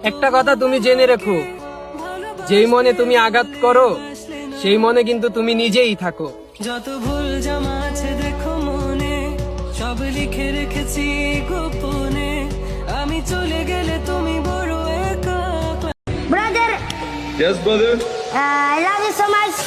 একটা কথা তুমি জেনে রেখো, যেই মনে তুমি আঘাত করো সেই মনে কিন্তু তুমি নিজেই থাকো। যত ভুল জামা আছে দেখো মনে, সব লিখে রেখেছি গোপনে, আমি চলে গেলে তুমি বড় একা। Brother, Yes, brother. I love you so much.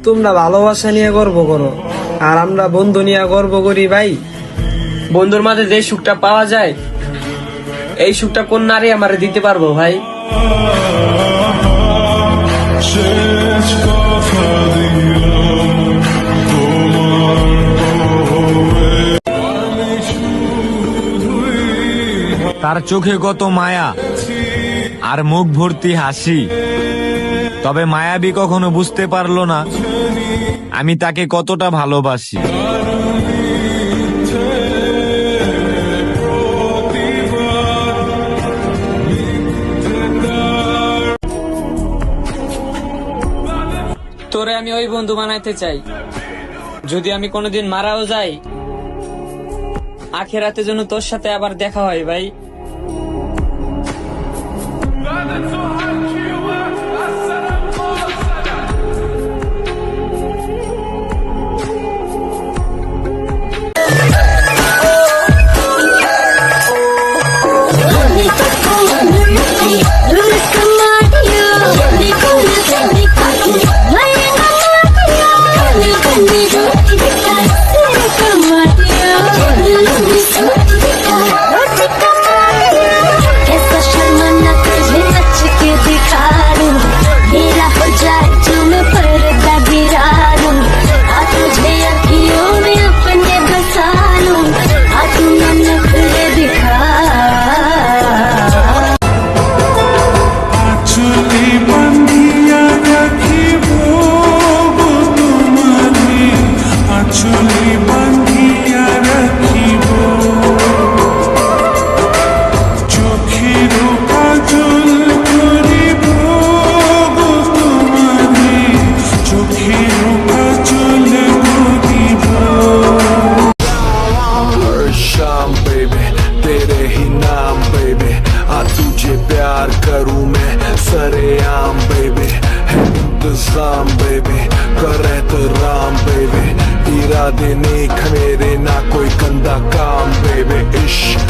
তোমরা ভালোবাসা নিয়ে গর্ব করো, আর আমরা বন্ধু নিয়ে গর্ব করি ভাই। বন্ধুর মাঝে যে সুখটা পাওয়া যায়, এই সুখটা কোন নারী আমারে দিতে পারবো ভাই? তার চোখে কত মায়া আর মুখ ভর্তি হাসি, তবে মায়াবী কখনো বুঝতে পারলো না আমি তাকে কতটা ভালোবাসি। তোরে আমি ওই বন্ধু বানাইতে চাই, যদি আমি কোনোদিন মারাও যাই, আখেরাতে যেন তোর সাথে আবার দেখা হয় ভাই। करूं मैं सरेआम बेबी, है इंतजाम बेबी, कर एहतराम बेबी, इरादे नेक मेरे ना कोई गंदा काम बेबी। इश्क